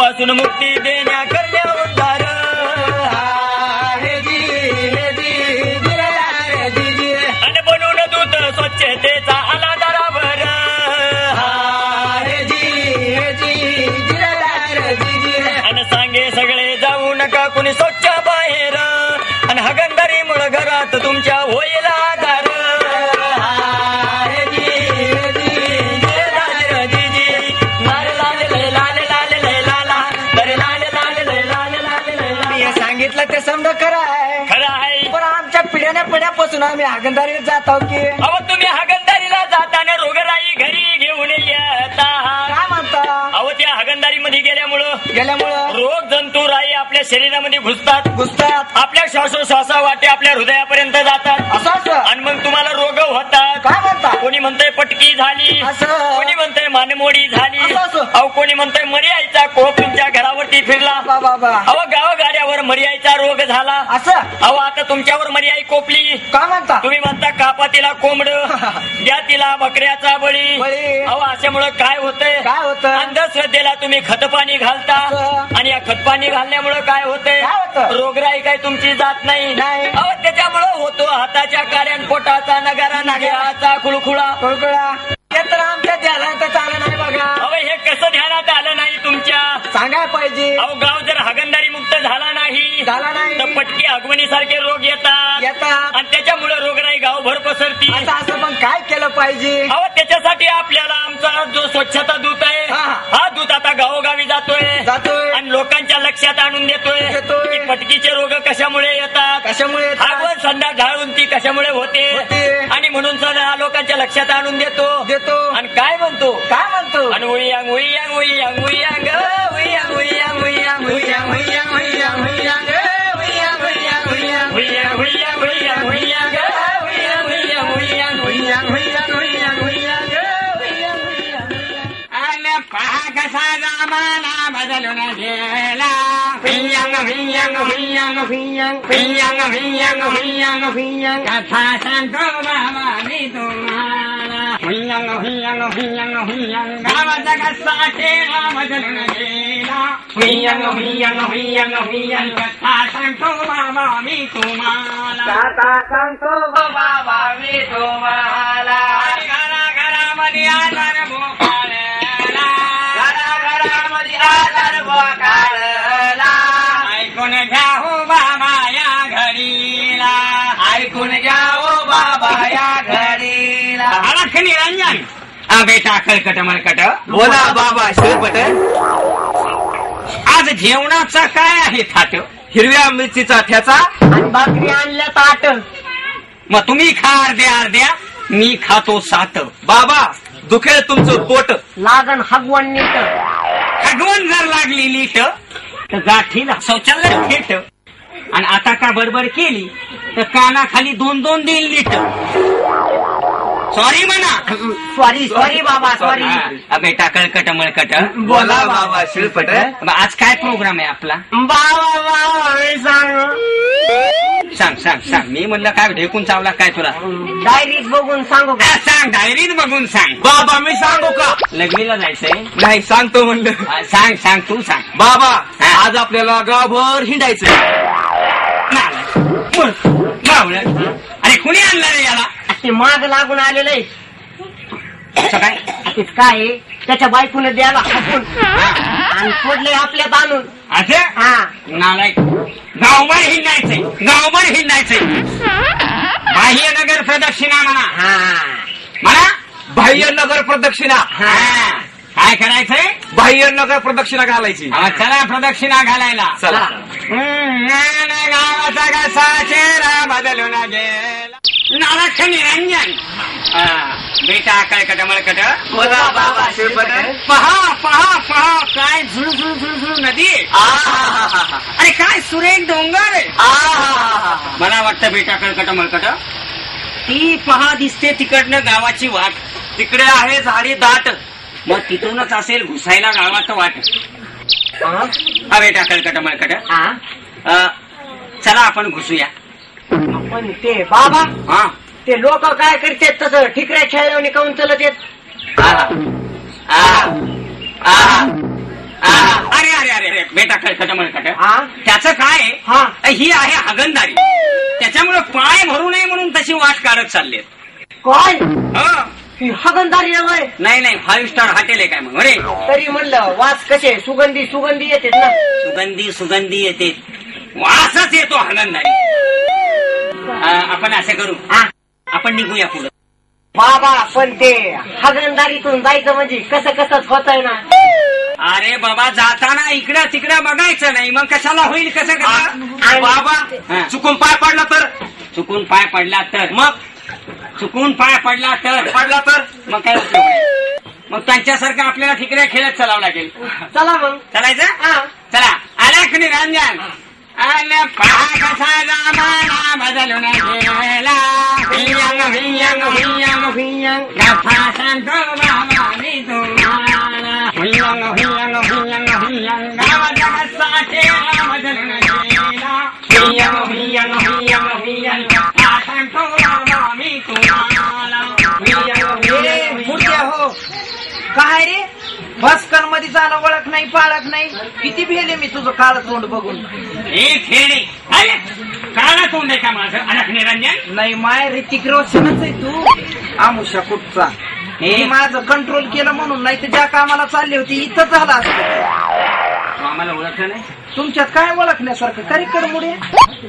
पासून मुक्ती देण्या करण्या उद्धार आणि बनून दूत स्वच्छतेचा आला दरावर आणि सांगे सगळे जाऊ नका कुणी स्वच्छ बाहेर आणि हगंदारी मुळे घरात तुमच्या होईल आधार सांगितलं ते समजा खरं आहे पण आमच्या पिढ्याने पिढ्यापासून आम्ही हागंदारीला जात आहोत की अहो तुम्ही हागंदारीला जाताना रोगराई घरी घेऊन येता काय म्हणता अहो त्या हागंदारीमध्ये गेल्यामुळं रोग जंतू राई आपल्या शरीरामध्ये घुसतात आपल्या श्वासोश्वासा वाटे आपल्या हृदयापर्यंत जातात असं आणि मग तुम्हाला रोग होतात काय म्हणता कोणी म्हणतंय पटकी झाली कोणी म्हणतंय मानमोडी झाली अहो कोणी म्हणतंय मर्याईचा कोप तुमच्या घरावरती फिरला अहो गावागाड्यावर मर्याईचा रोग झाला असं अहो आता तुमच्यावर मर्याई कोपली काय म्हणता तुम्ही म्हणता कापा तिला कोंबड द्या तिला बकऱ्याचा बळी अहो अशामुळे काय होतंय अंधश्रद्धेला तुम्ही खतपाणी घालता आणि या खतपाणी घालण्यामुळे काय होतंय रोगराई काय तुमची जात नाही अहो त्याच्यामुळे होतो हाताच्या कार्यान पोटाचा नगारा नागेहाचा खुळखुळा ते तर आमच्या ध्यानात आलं नाही बघा अहो हे कसं ध्यानात आलं नाही तुमच्या सांगाय पाहिजे अहो गाव जर हागंदारी मुक्त झाला नाही तर पटकी आगवणी सारखे रोग येतात आणि त्याच्यामुळे रोगराई गावभर पसरती असं पण काय केलं पाहिजे अहो त्याच्यासाठी आपल्याला आमचा जो स्वच्छता दूत आहे हा दूत आता गावोगावी जातोय आणि लोकांच्या लक्षात आणून देतोय की पटकीचे रोग कशामुळे येतात आगवण संडा ढाळून ती कशामुळे होते आणि म्हणून लोकांच्या लक्षात आणून देतो आणि काय म्हणतो आणि उयांग उयांग उयांग उयांग उयांग उयांग उयांग उयांग उयांग उयांग उयांग पहा कसा जमाना बदलून गेला भियांग भियांग भियांग भियांग भियांग भियांग भियांग भियांग कथा सांगतो बाबा मी तुम्हाला भियांग भियांग भियांग भियांग गावाचा कसा खेळा बदलून गेला भियांग भियांग भियांग भियांग कथा सांगतो बाबा मी तुम्हाला बाबा मी तुम्हाला घरामध्ये आजार भोपाळ ऐकून घ्या हो बाबा या घडीला ऐकून घ्या हो बाबा या घडीला अलख निरंजन बेटा कळकट मळकट बोला बाबा शिरपट आज जेवणाचा काय आहे थाट हिरव्या मिरचीचा ठ्याचा आणि भाकरी आणल्या ताट मग तुम्ही खा अर्ध्या मी खातो 7 बाबा दुखेल तुमचं पोट लागण हगवण नीट हगवण जर लागली नीट तर गाठीला शौचालय थेट आणि आता का बडबड केली तर कानाखाली 2-2 देईल नीट सॉरी म्हणा सॉरी बाबा सॉरी बेटा कळकट मळकट बोला बाबा शिरपट आज काय प्रोग्राम आहे आपला बाबा सांग मी म्हणलं काय ढेकून चावला काय तुला डायरीत बघून सांगू का सांग डायरीत बघून सांग बाबा मी सांगू का लग्नीला जायचंय नाही सांगतो म्हणलं सांग तू सांग बाबा आज आपल्याला गावभर हिंडायचंय अरे कुणी आणलं रे याला ते माग लागून आलेलं आहे काय काय त्याच्या बायकोने द्यायला हाकून आणि सोडले आपल्यात आणून असं नालायक गावभर हिंडायचंय बाह्यनगर प्रदक्षिणा म्हणा बाह्यनगर प्रदक्षिणा काय करायचंय बाह्यनगर प्रदक्षिणा घालायची चला प्रदक्षिणा घालायला चला गावाचा कसा चेहरा बदलून गेला नालख निरंजन बेटा कळकट मळकट बोला बाबा शिरपट पहा काय झुळझुळ नदी अरे काय सुरेख डोंगर मला वाटतं बेटा कळकट मळकट ती पहा दिसते तिकडनं गावाची वाट तिकडे आहे झाडी दाट मग तिथूनच असेल घुसायला गावाचं वाट बेटा कळकट मळकट चला आपण घुसूया पण ते बाबा ते लोक काय करतात तसं ठिकऱ्या खेळल्याने काऊन चलत येत अरे अरे अरे अरे बेटा खटमळकट हा त्याचं काय आहे? हा ही आहे हागणदारी. त्याच्यामुळे पाय भरू नये म्हणून तशी वाट काढत चाललेत. काय हो. ही हागणदारी आहे? नाही नाही 5 स्टार हॉटेल आहे काय मग? अरे तरी म्हणलं वास कसे सुगंधी सुगंधी येते ना. सुगंधी येते, वासच येतो हागणदारी. आपण असं करू, आपण निघूया पुढे. बाबा पण ते हागणदारीतून जायचं म्हणजे कसं कसंच होत आहे ना. अरे बाबा जाताना इकडं तिकडं बघायचं नाही, मग कशाला होईल कसं कसं. बाबा चुकून पाय पडला तर? चुकून पाय पडला तर? मग चुकून पाय पडला तर मग काय उपयोग नाही. मग त्यांच्यासारखं आपल्याला ठिकऱ्या खेळत चालावं लागेल. चला मग चालायचं. चला आला की निरंजन आला पहा कसा जमाना बदलून गेला. भियंग भियंग भियंग भियंग कथा सांगतो बाबा मी तुम्हाला. भियंग भियंग भियंग भियंग गावा जगासाठी बदलून गेला. भियंग भियंग भियंग भियंग कथा सांगतो बाबा मी तुम्हाला. हो काय रे बसकर मध्ये जाणं ओळख नाही पाळख नाही. किती भेले मी तुझं काळ तोंड बघून. एक खेळे काळा तोंड आहे का माझं अडक निरंजन? नाही माय ऋतिक रोशनच आहे तू. आमुषा कुठचा हे माझं कंट्रोल केलं म्हणून, नाही तर ज्या कामाला चालली होती इथं झाला असतं. आम्हाला ओळखलं नाही. तुमच्यात काय ओळखण्यासारखं तरी कडमुडे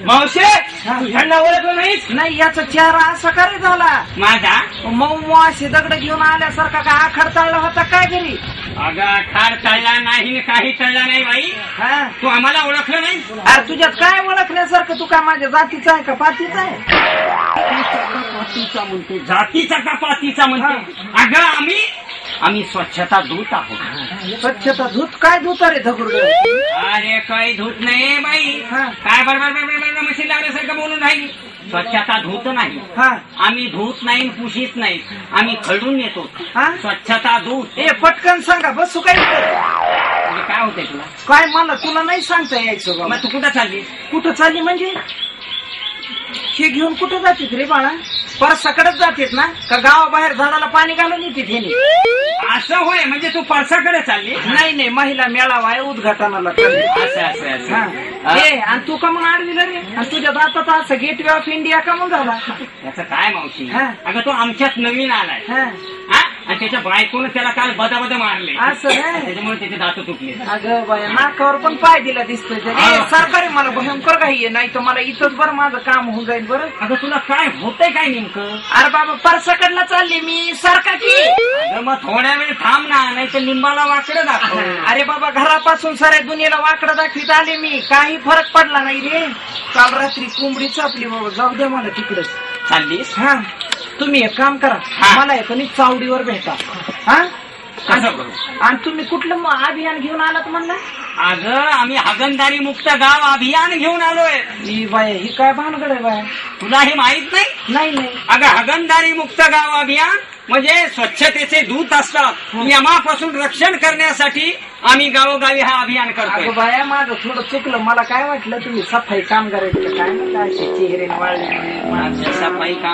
मावशे ह्यांना ओळखलं नाहीच? नाही याचा चेहरा असा काय झाला माझा? मऊ असे दगड घेऊन आल्यासारखा काय आखड तळला होता काय घरी? अगं खार तळला नाही, काही तळला नाही बाई. हा तू आम्हाला ओळखलं नाही? अरे तुझ्यात काय ओळखण्यासारखं? तू काय माझ्या जातीचा आहे का पातीचा आहे? पातीचा म्हणते, जातीचा का पातीचा म्हणते? अगं आम्ही स्वच्छता दूत आहोत. स्वच्छता धूत काय धूत रे धगुड? अरे काही धूत नाही बाई. काय बरोबर मशीन लागल्यासारखं बोलून राहिली. स्वच्छता धूत नाही. आम्ही धूत नाही पुशीत नाही, आम्ही खडून येतो. स्वच्छता दूत. ए पटकन सांगा बसू काय काय होतंय तुला? काय मला तुला नाही सांगता यायचं. मग तू कुठं चालली? कुठं चालली म्हणजे हे घेऊन कुठं जातेत रे बाळा? परत सकडच जातेत ना का गावाबाहेर झाडाला पाणी घालून येते हे? असं होय, म्हणजे तू परसाकडे चालली? नाही नाही महिला मेळावा आहे उद्घाटनाला. आणि तू का म्हणून आडविलं रे? आणि तुझ्या दातात असं गेटवे ऑफ इंडिया का म्हणून झाला? याचं काय मावशी? अगं तो आमच्यात नवीन आलाय आणि त्याच्या बायकोनं त्याला काल बदाबदा मारले. असं त्याच्यामुळे त्याचे दात तुटले. अगं बाया नाकावर पण पाय दिला दिसतोय. सरकारी मला भयंकर काही आहे, नाही तर मला इथंच बरं माझं काम होऊन जाईल. बरं अगं तुला काय होतंय काय नेमकं? अरे बाबा परसाकडला चालली मी सारखा की. मग थोड्या वेळ थांब ना, नाही तर लिंबाला वाकडं दाखव. अरे बाबा घरापासून साऱ्या दुनियेला वाकडं दाखवीत आले मी, काही फरक पडला नाही रे. काल रात्री कोंबडी चापली बाबा. जाऊ दे मला तिकडच. चाललीस? तुम्ही एक काम करा, मला एकोणी चावडीवर भेटा. आणि तुम्ही कुठलं अभियान घेऊन आलात म्हणला? अगं आम्ही हागणदारी मुक्त गाव अभियान घेऊन आलोय. ही बाय ही काय भानगड आहे बाय? तुला हे माहित नाही? नाही. अगं हागणदारी मुक्त गाव अभियान म्हणजे स्वच्छतेचे दूत असतात. यमापासून रक्षण करण्यासाठी आम्ही गावोगावी हा अभियान करतो. बाया माझं थोडं चुकलं. मला काय वाटलं तुम्ही सफाई कामगार आहेत काय चेहरे वाळले. सफाई काम